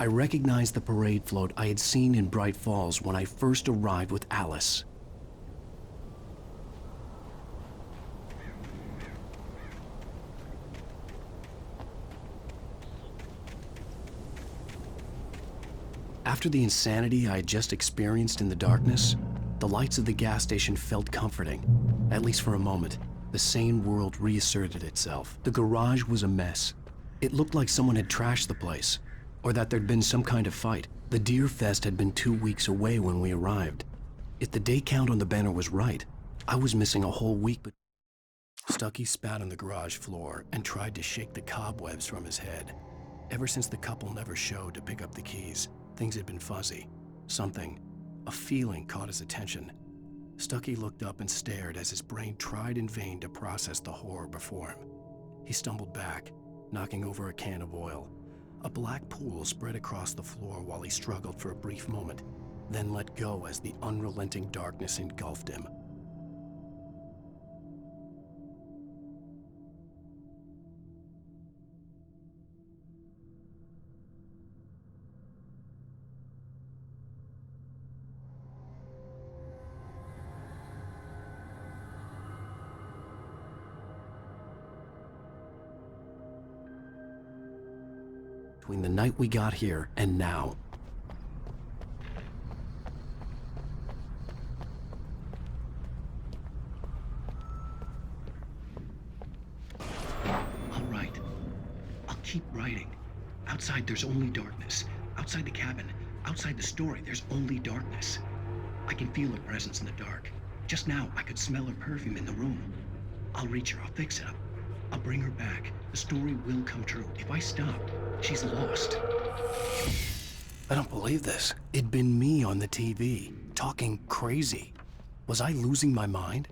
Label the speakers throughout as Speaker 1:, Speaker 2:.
Speaker 1: I recognized the parade float I had seen in Bright Falls when I first arrived with Alice. After the insanity I had just experienced in the darkness, the lights of the gas station felt comforting, at least for a moment. The sane world reasserted itself. The garage was a mess. It looked like someone had trashed the place, or that there'd been some kind of fight. The Deer Fest had been 2 weeks away when we arrived. If the day count on the banner was right, I was missing a whole week, but Stucky spat on the garage floor and tried to shake the cobwebs from his head. Ever since the couple never showed to pick up the keys, things had been fuzzy. Something, a feeling caught his attention. Stucky looked up and stared as his brain tried in vain to process the horror before him. He stumbled back, knocking over a can of oil. A black pool spread across the floor while he struggled for a brief moment, then let go as the unrelenting darkness engulfed him. Between the night we got here and now. All right. I'll keep writing. Outside there's only darkness. Outside the cabin, outside the story, there's only darkness. I can feel her presence in the dark. Just now, I could smell her perfume in the room. I'll reach her, I'll fix it up. I'll bring her back. The story will come true. If I stop, she's lost. I don't believe this. It'd been me on the TV, talking crazy. Was I losing my mind?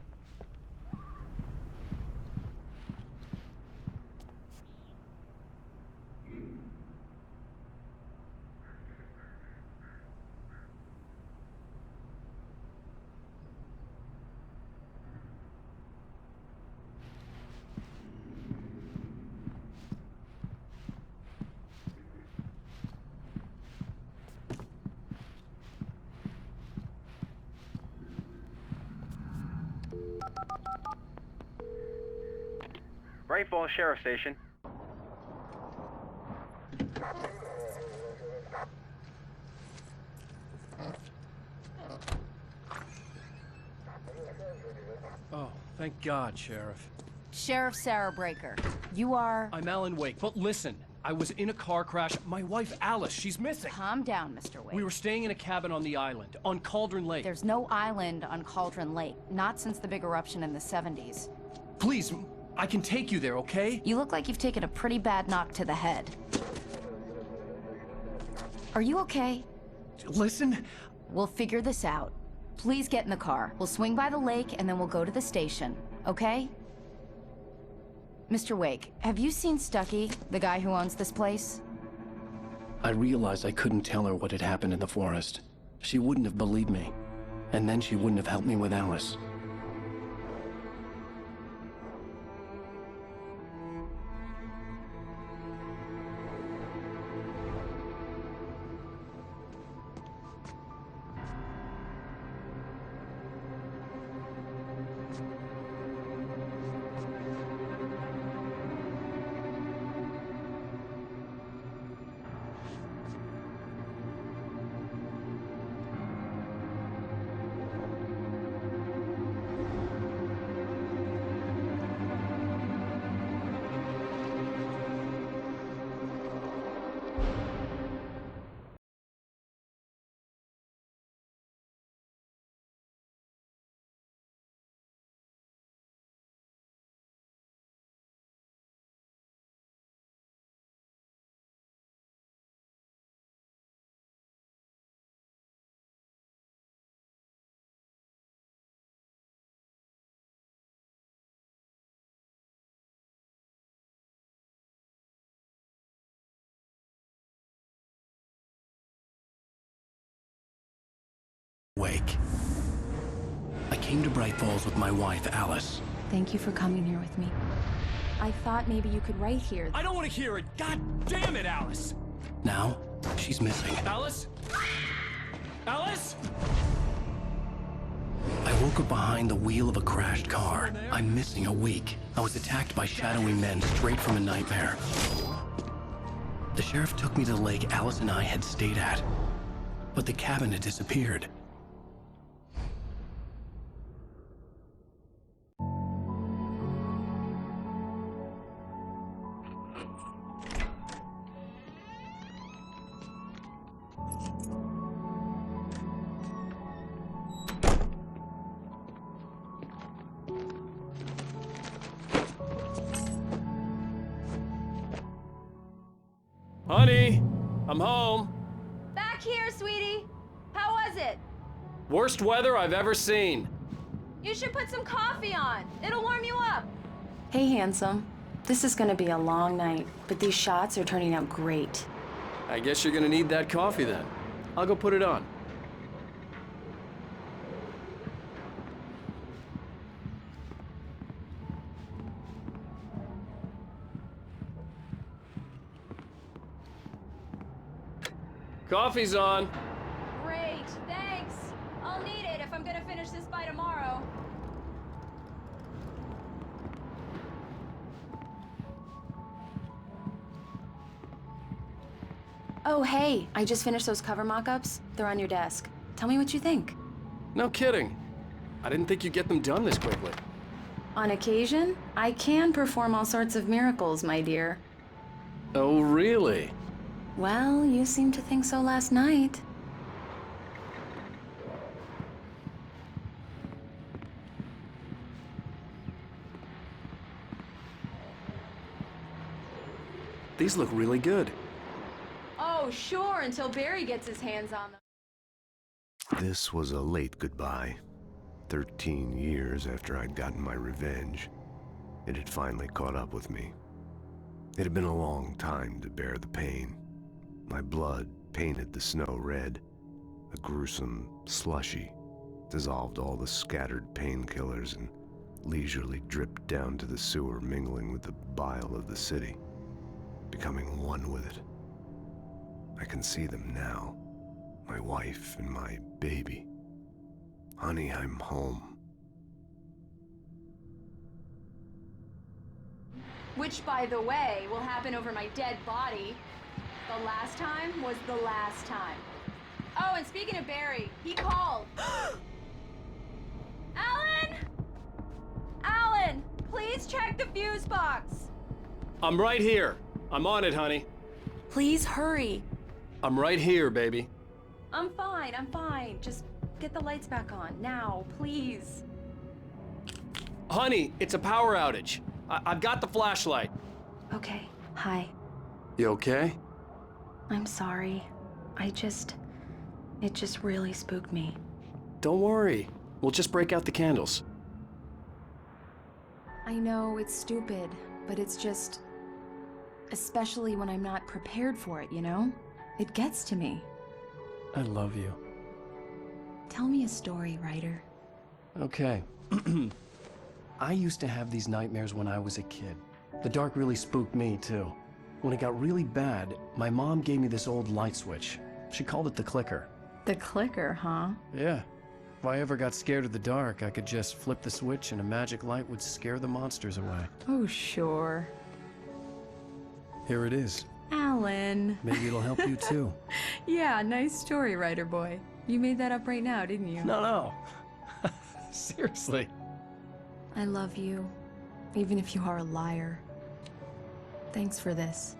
Speaker 2: Bright Falls Sheriff Station.
Speaker 3: Oh, thank God, Sheriff.
Speaker 4: Sheriff Sarah Breaker. You are...
Speaker 3: I'm Alan Wake, but listen. I was in a car crash. My wife, Alice, she's missing.
Speaker 4: Calm down, Mr. Wake.
Speaker 3: We were staying in a cabin on the island, on Cauldron Lake.
Speaker 4: There's no island on Cauldron Lake. Not since the big eruption in the 70s.
Speaker 3: Please, I can take you there, okay?
Speaker 4: You look like you've taken a pretty bad knock to the head. Are you okay?
Speaker 3: Listen.
Speaker 4: We'll figure this out. Please get in the car. We'll swing by the lake and then we'll go to the station, okay? Mr. Wake, have you seen Stucky, the guy who owns this place?
Speaker 1: I realized I couldn't tell her what had happened in the forest. She wouldn't have believed me. And then she wouldn't have helped me with Alice. Wake. I came to Bright Falls with my wife, Alice.
Speaker 4: Thank you for coming here with me. I thought maybe you could write here.
Speaker 3: I don't want to hear it. God damn it, Alice.
Speaker 1: Now, She's missing.
Speaker 3: Alice? Alice?
Speaker 1: I woke up behind the wheel of a crashed car. I'm missing a week. I was attacked by shadowy men straight from a nightmare. The sheriff took me to the lake Alice and I had stayed at, but the cabin had disappeared.
Speaker 3: Honey, I'm home.
Speaker 5: Back here, sweetie. How was it?
Speaker 3: Worst weather I've ever seen.
Speaker 5: You should put some coffee on. It'll warm you up.
Speaker 6: Hey, handsome. This is gonna be a long night, but these shots are turning out great.
Speaker 3: I guess you're gonna need that coffee then. I'll go put it on. Coffee's on.
Speaker 5: Great, thanks. I'll need it if I'm gonna finish this by tomorrow.
Speaker 6: Oh, hey, I just finished those cover mock-ups. They're on your desk. Tell me what you think.
Speaker 3: No kidding. I didn't think you'd get them done this quickly.
Speaker 6: On occasion, I can perform all sorts of miracles, my dear.
Speaker 3: Oh, really?
Speaker 6: Well, you seemed to think so last night.
Speaker 3: These look really good.
Speaker 5: Oh, sure, until Barry gets his hands on them.
Speaker 7: This was a late goodbye. 13 years after I'd gotten my revenge, it had finally caught up with me. It had been a long time to bear the pain. My blood painted the snow red. A gruesome slushy dissolved all the scattered painkillers and leisurely dripped down to the sewer, mingling with the bile of the city, becoming one with it. I can see them now, my wife and my baby. Honey, I'm home.
Speaker 5: Which, by the way, will happen over my dead body. The last time was the last time. Oh, and speaking of Barry, he called. Alan! Alan, please check the fuse box.
Speaker 3: I'm right here. I'm on it, honey.
Speaker 6: Please hurry.
Speaker 3: I'm right here, baby.
Speaker 5: I'm fine, I'm fine. Just get the lights back on, now, please.
Speaker 3: Honey, it's a power outage. I've got the flashlight.
Speaker 6: Okay, hi.
Speaker 3: You okay?
Speaker 6: I'm sorry. It just really spooked me.
Speaker 3: Don't worry. We'll just break out the candles.
Speaker 4: I know it's stupid, but it's just... especially when I'm not prepared for it, you know? It gets to me.
Speaker 3: I love you.
Speaker 4: Tell me a story, writer.
Speaker 3: Okay. I used to have these nightmares when I was a kid. The dark really spooked me, too. When it got really bad, my mom gave me this old light switch. She called it the clicker.
Speaker 4: The clicker, huh?
Speaker 3: Yeah. If I ever got scared of the dark, I could just flip the switch and a magic light would scare the monsters away.
Speaker 4: Oh, sure.
Speaker 3: Here it is.
Speaker 4: Alan.
Speaker 3: Maybe it'll help you, too.
Speaker 4: Yeah, nice story, writer boy. You made that up right now, didn't you?
Speaker 3: No. Seriously.
Speaker 4: I love you, even if you are a liar. Thanks for this.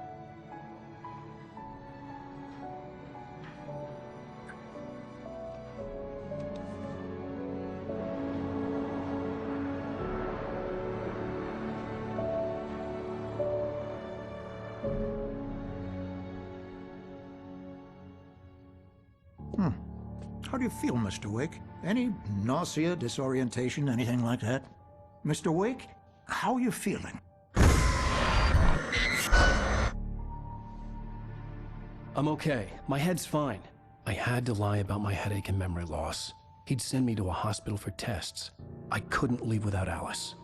Speaker 8: How do you feel, Mr. Wake? Any nausea, disorientation, anything like that? Mr. Wake, how are you feeling?
Speaker 1: I'm okay. My head's fine. I had to lie about my headache and memory loss. He'd send me to a hospital for tests. I couldn't leave without Alice.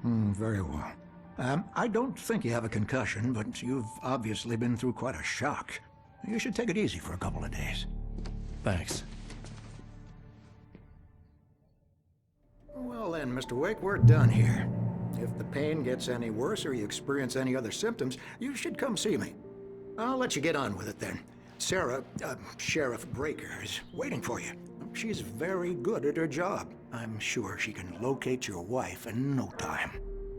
Speaker 8: Very well. I don't think you have a concussion, but you've obviously been through quite a shock. You should take it easy for a couple of days.
Speaker 3: Thanks.
Speaker 8: Well then, Mr. Wake, we're done here. If the pain gets any worse or you experience any other symptoms, you should come see me. I'll let you get on with it then. Sarah, Sheriff Breaker, is waiting for you. She's very good at her job. I'm sure she can locate your wife in no time.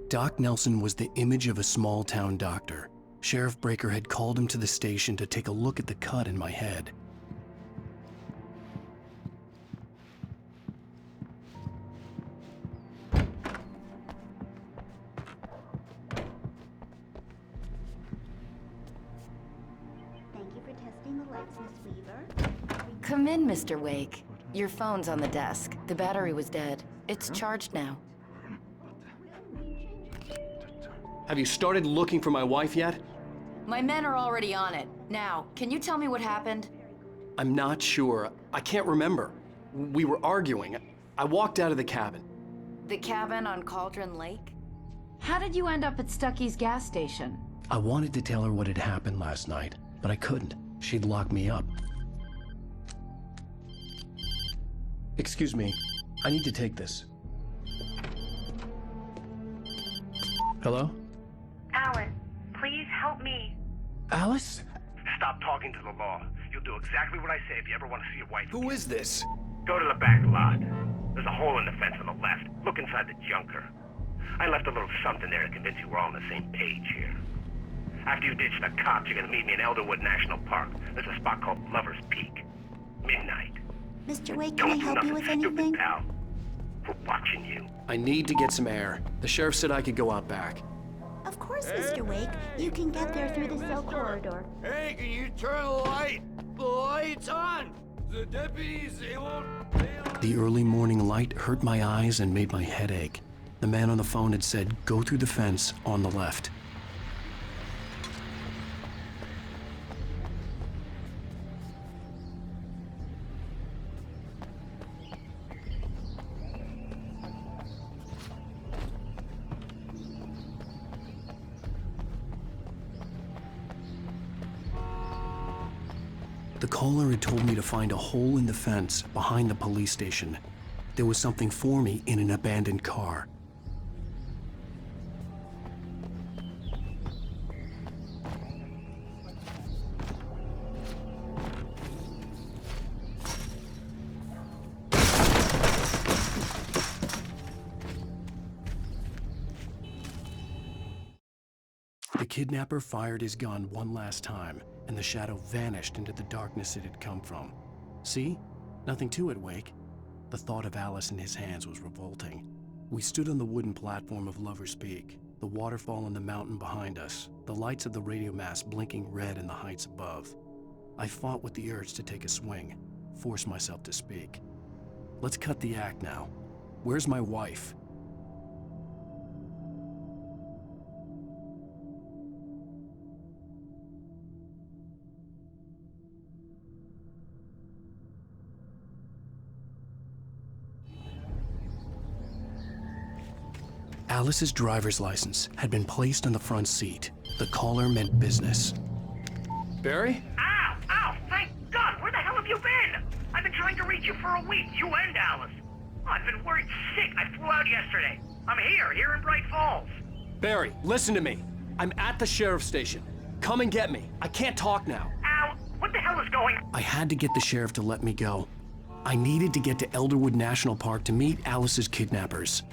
Speaker 1: Doc Nelson was the image of a small-town doctor. Sheriff Breaker had called him to the station to take a look at the cut in my head.
Speaker 9: Thank you for testing the lights, Miss Weaver.
Speaker 6: Come in, Mr. Wake. Your phone's on the desk. The battery was dead. It's charged now.
Speaker 3: Have you started looking for my wife yet?
Speaker 6: My men are already on it. Now, can you tell me what happened?
Speaker 3: I'm not sure. I can't remember. We were arguing. I walked out of the cabin.
Speaker 6: The cabin on Cauldron Lake?
Speaker 4: How did you end up at Stucky's gas station?
Speaker 1: I wanted to tell her what had happened last night, but I couldn't. She'd lock me up.
Speaker 3: Excuse me. I need to take this. Hello?
Speaker 10: Alan, please help me.
Speaker 3: Alice?
Speaker 2: Stop talking to the law. You'll do exactly what I say if you ever want to see your wife.
Speaker 3: Who is this?
Speaker 2: Go to the back lot. There's a hole in the fence on the left. Look inside the junker. I left a little something there to convince you we're all on the same page here. After you ditch the cops, you're gonna meet me in Elderwood National Park. There's a spot called Lover's Peak. Midnight.
Speaker 9: Mr. Wake, can I
Speaker 2: Don't do
Speaker 9: help you
Speaker 2: nothing
Speaker 9: with
Speaker 2: stupid,
Speaker 9: anything?
Speaker 2: pal. We're watching you.
Speaker 3: I need to get some air. The sheriff said I could go out back.
Speaker 9: Of course, Mr. Wake. You can get there through the cell corridor.
Speaker 11: Hey, can you turn the light? The light's on! The deputies, they won't...
Speaker 1: The early morning light hurt my eyes and made my head ache. The man on the phone had said, go through the fence on the left. The caller had told me to find a hole in the fence behind the police station. There was something for me in an abandoned car. The kidnapper fired his gun one last time, and the shadow vanished into the darkness it had come from. See? Nothing to it, Wake. The thought of Alice in his hands was revolting. We stood on the wooden platform of Lover's Peak, the waterfall and the mountain behind us, the lights of the radio mast blinking red in the heights above. I fought with the urge to take a swing, force myself to speak. Let's cut the act now. Where's my wife? Alice's driver's license had been placed on the front seat. The caller meant business.
Speaker 3: Barry?
Speaker 2: Ow! Ow! Thank God! Where the hell have you been? I've been trying to reach you for a week, you and Alice. I've been worried sick. I flew out yesterday. I'm here in Bright Falls.
Speaker 3: Barry, listen to me. I'm at the sheriff's station. Come and get me. I can't talk now.
Speaker 2: Ow! What the hell is going on?
Speaker 1: I had to get the sheriff to let me go. I needed to get to Elderwood National Park to meet Alice's kidnappers.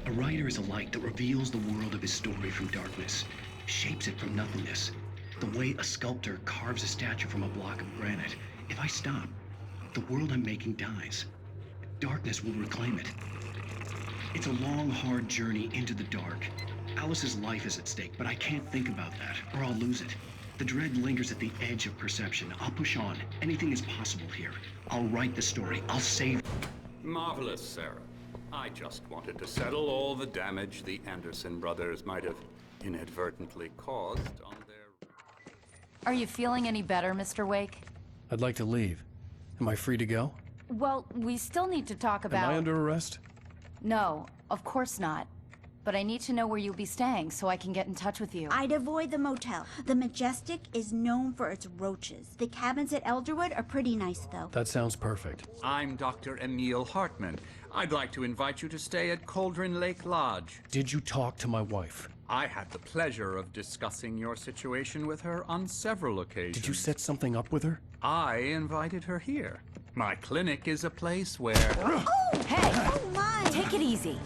Speaker 1: A writer is a light that reveals the world of his story from darkness, shapes it from nothingness. The way a sculptor carves a statue from a block of granite. If I stop, the world I'm making dies. Darkness will reclaim it. It's a long, hard journey into the dark. Alice's life is at stake, but I can't think about that, or I'll lose it. The dread lingers at the edge of perception. I'll push on. Anything is possible here. I'll write the story. I'll save...
Speaker 12: Marvelous, Sarah. I just wanted to settle all the damage the Anderson brothers might have
Speaker 11: inadvertently caused on their...
Speaker 4: Are you feeling any better, Mr. Wake?
Speaker 3: I'd like to leave. Am I free to go?
Speaker 4: Well, we still need to talk about...
Speaker 3: Am I under arrest?
Speaker 4: No, of course not. But I need to know where you'll be staying so I can get in touch with you.
Speaker 9: I'd avoid the motel. The Majestic is known for its roaches. The cabins at Elderwood are pretty nice, though.
Speaker 3: That sounds perfect.
Speaker 12: I'm Dr. Emil Hartman. I'd like to invite you to stay at Cauldron Lake Lodge.
Speaker 3: Did you talk to my wife?
Speaker 12: I had the pleasure of discussing your situation with her on several occasions.
Speaker 3: Did you set something up with her?
Speaker 12: I invited her here. My clinic is a place where...
Speaker 9: Oh!
Speaker 4: Hey!
Speaker 9: Oh, my!
Speaker 4: Take it easy.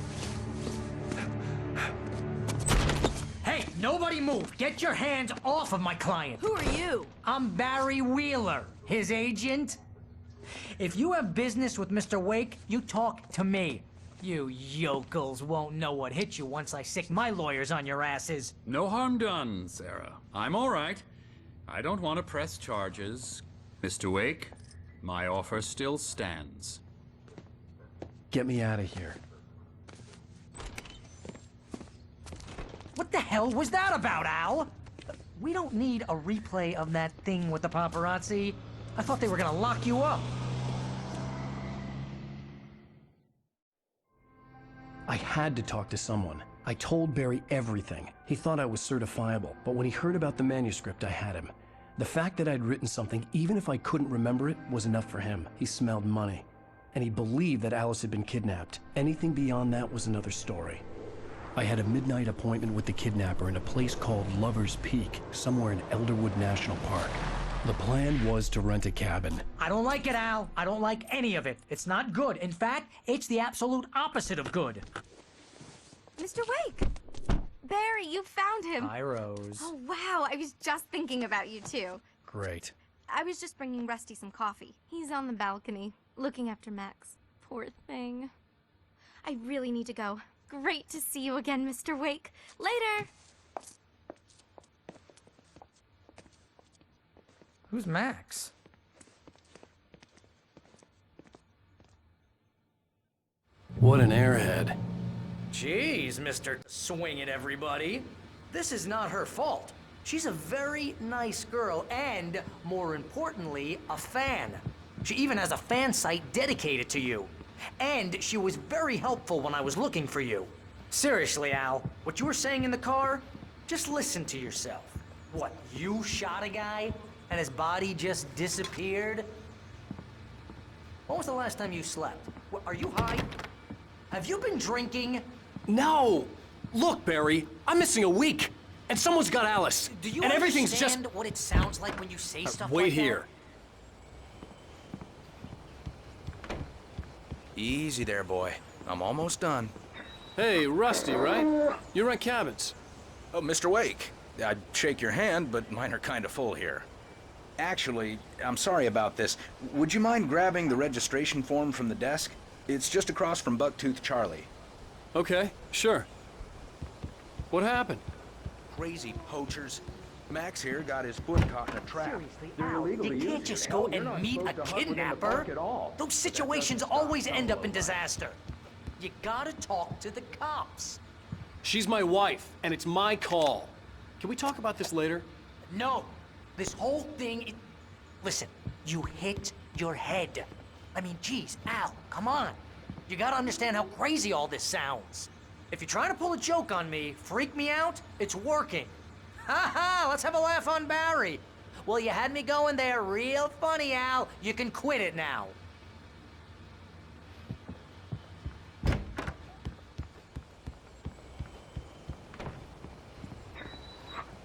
Speaker 13: Hey, nobody move! Get your hands off of my client!
Speaker 5: Who are you?
Speaker 13: I'm Barry Wheeler, his agent. If you have business with Mr. Wake, you talk to me. You yokels won't know what hit you once I sick my lawyers on your asses.
Speaker 12: No harm done, Sarah. I'm all right. I don't want to press charges. Mr. Wake, my offer still stands.
Speaker 3: Get me out of here.
Speaker 13: What the hell was that about, Al? We don't need a replay of that thing with the paparazzi. I thought they were gonna lock you up.
Speaker 3: I had to talk to someone. I told Barry everything. He thought I was certifiable, but when he heard about the manuscript, I had him. The fact that I'd written something, even if I couldn't remember it, was enough for him. He smelled money. And he believed that Alice had been kidnapped. Anything beyond that was another story. I had a midnight appointment with the kidnapper in a place called Lover's Peak, somewhere in Elderwood National Park. The plan was to rent a cabin.
Speaker 13: I don't like it, Al. I don't like any of it. It's not good. In fact, it's the absolute opposite of good.
Speaker 5: Mr. Wake! Barry, you found him.
Speaker 13: Hi, Rose.
Speaker 5: Oh, wow. I was just thinking about you, too.
Speaker 3: Great.
Speaker 5: I was just bringing Rusty some coffee. He's on the balcony, looking after Max. Poor thing. I really need to go. Great to see you again, Mr. Wake. Later!
Speaker 13: Who's Max?
Speaker 3: What an airhead.
Speaker 13: Jeez, Mr. Swing It, everybody. This is not her fault. She's a very nice girl and, more importantly, a fan. She even has a fan site dedicated to you. And she was very helpful when I was looking for you. Seriously, Al, what you were saying in the car, just listen to yourself. What, you shot a guy and his body just disappeared? When was the last time you slept? What, are you high? Have you been drinking?
Speaker 3: No! Look, Barry, I'm missing a week, and someone's got Alice.
Speaker 13: Do you
Speaker 3: and everything's
Speaker 13: understand
Speaker 3: just...
Speaker 13: what it sounds like when you say stuff
Speaker 3: Wait
Speaker 13: like
Speaker 3: here.
Speaker 11: Easy there, boy. I'm almost done.
Speaker 3: Hey, Rusty, right? You rent cabins.
Speaker 11: Oh, Mr. Wake. I'd shake your hand, but mine are kind of full here. Actually, I'm sorry about this. Would you mind grabbing the registration form from the desk? It's just across from Bucktooth Charlie.
Speaker 3: Okay, sure. What happened?
Speaker 11: Crazy poachers. Max here got his foot caught in a trap.
Speaker 13: Seriously, Al, you can't just go and meet a kidnapper. Those situations always end up in disaster. You gotta talk to the cops.
Speaker 3: She's my wife, and it's my call. Can we talk about this later?
Speaker 13: No, this whole thing, listen, you hit your head. I mean, geez, Al, come on. You gotta understand how crazy all this sounds. If you're trying to pull a joke on me, freak me out, it's working. Ha ha, let's have a laugh on Barry. Well, you had me going there real funny, Al. You can quit it now.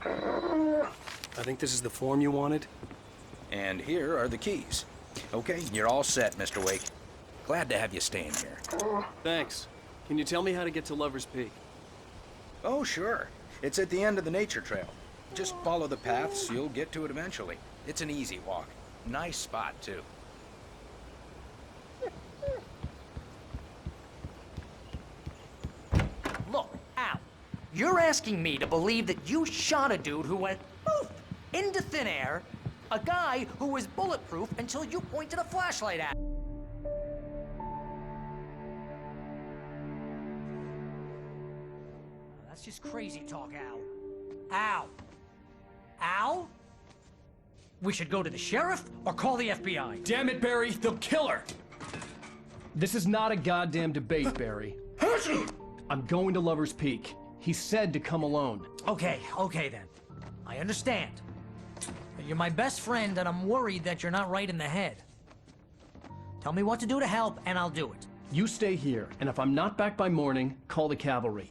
Speaker 3: I think this is the form you wanted.
Speaker 11: And here are the keys. Okay, you're all set, Mr. Wake. Glad to have you staying here.
Speaker 3: Thanks. Can you tell me how to get to Lover's Peak?
Speaker 11: Oh, sure. It's at the end of the nature trail. Just follow the paths, you'll get to it eventually. It's an easy walk. Nice spot, too.
Speaker 13: Look, Al, you're asking me to believe that you shot a dude who went poof into thin air, a guy who was bulletproof until you pointed a flashlight at him. That's just crazy talk, Al. Al? Al? We should go to the sheriff or call the FBI?
Speaker 3: Damn it, Barry, they'll kill her! This is not a goddamn debate, Barry. I'm going to Lover's Peak. He said to come alone.
Speaker 13: Okay then. I understand. You're my best friend, and I'm worried that you're not right in the head. Tell me what to do to help, and I'll do it.
Speaker 3: You stay here, and if I'm not back by morning, call the cavalry.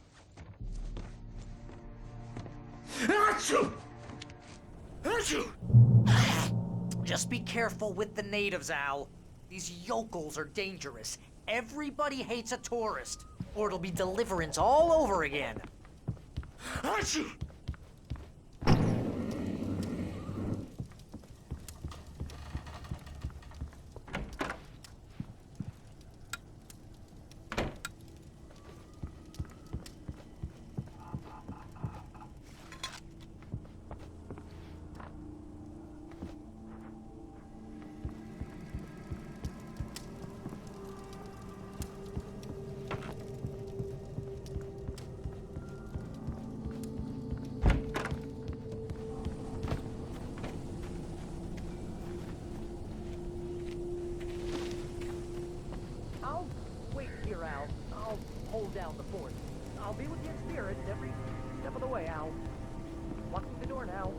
Speaker 13: Just be careful with the natives, Al. These yokels are dangerous. Everybody hates a tourist, or it'll be Deliverance all over again. I'll wait here, Al. I'll hold down the fort. I'll be with you in spirit every step of the way, Al. Walk through the door now.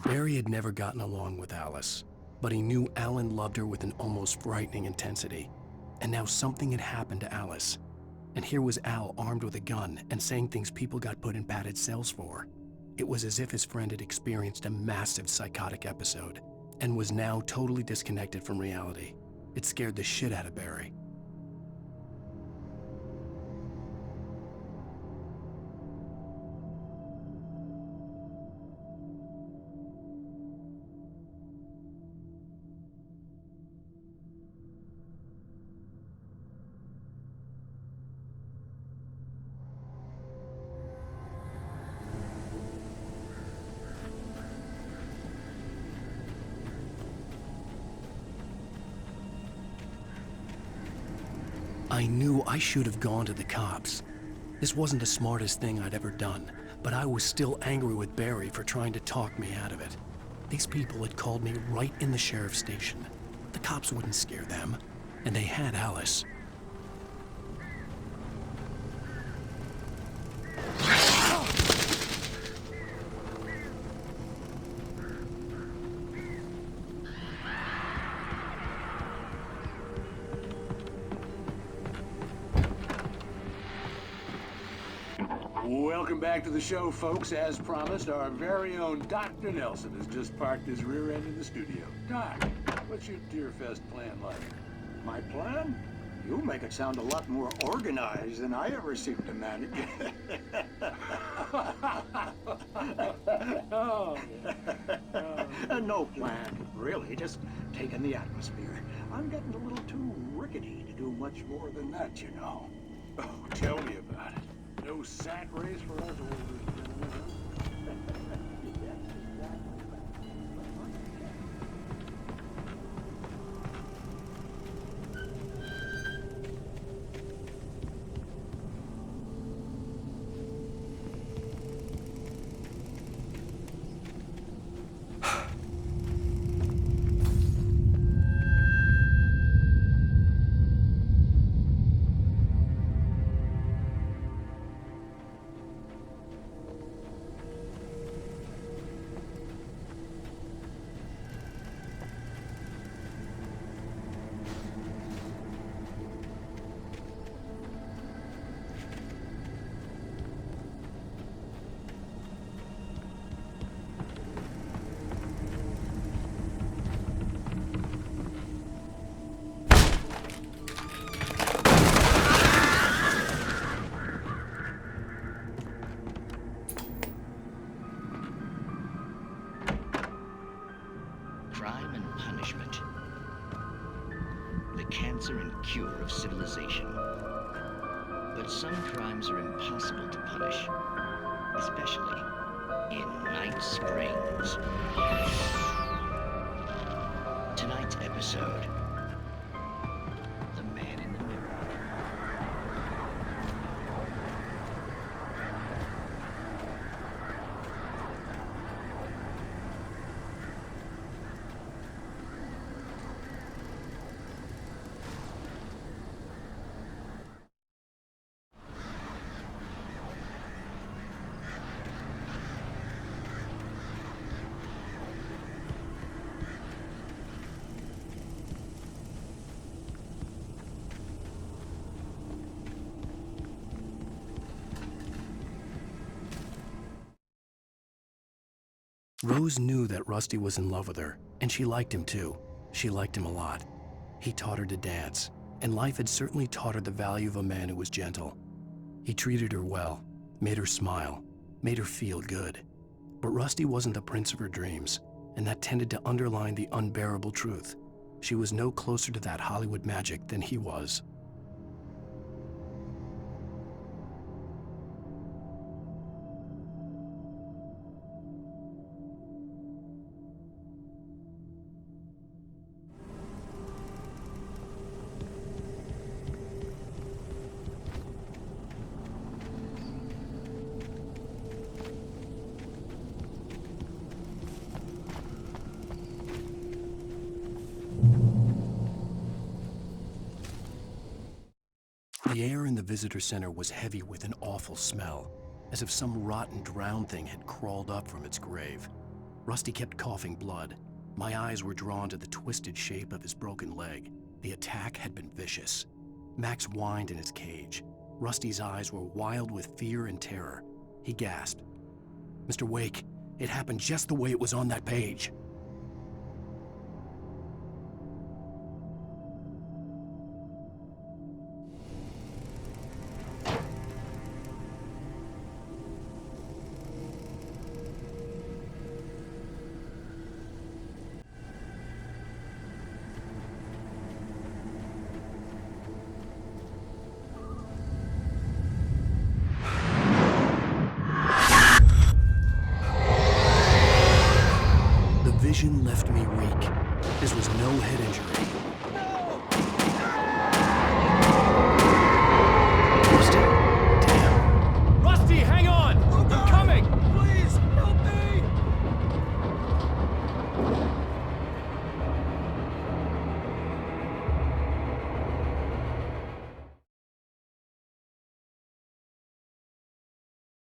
Speaker 1: Barry had never gotten along with Alice, but he knew Alan loved her with an almost frightening intensity. And now something had happened to Alice. And here was Al armed with a gun and saying things people got put in padded cells for. It was as if his friend had experienced a massive psychotic episode and was now totally disconnected from reality. It scared the shit out of Barry. I knew I should have gone to the cops. This wasn't the smartest thing I'd ever done, but I was still angry with Barry for trying to talk me out of it. These people had called me right in the sheriff's station. The cops wouldn't scare them, and they had Alice.
Speaker 14: Welcome back to the show, folks. As promised, our very own Dr. Nelson has just parked his rear end in the studio. Doc, what's your Deerfest plan like?
Speaker 8: My plan? You make it sound a lot more organized than I ever seem to manage. No plan, really. Just taking the atmosphere. I'm getting a little too rickety to do much more than that, you know.
Speaker 14: Oh, tell me about it. No sack race for us old gentlemen, huh?
Speaker 15: Crime and punishment. The cancer and cure of civilization. But some crimes are impossible to punish, especially in Night Springs. Tonight's episode,
Speaker 1: Rose knew that Rusty was in love with her, and she liked him too. She liked him a lot. He taught her to dance, and life had certainly taught her the value of a man who was gentle. He treated her well, made her smile, made her feel good. But Rusty wasn't the prince of her dreams, and that tended to underline the unbearable truth. She was no closer to that Hollywood magic than he was. The air in the visitor center was heavy with an awful smell, as if some rotten drowned thing had crawled up from its grave. Rusty kept coughing blood. My eyes were drawn to the twisted shape of his broken leg. The attack had been vicious. Max whined in his cage. Rusty's eyes were wild with fear and terror. He gasped. "Mr. Wake, it happened just the way it was on that page." Vision left me weak. This was no head injury.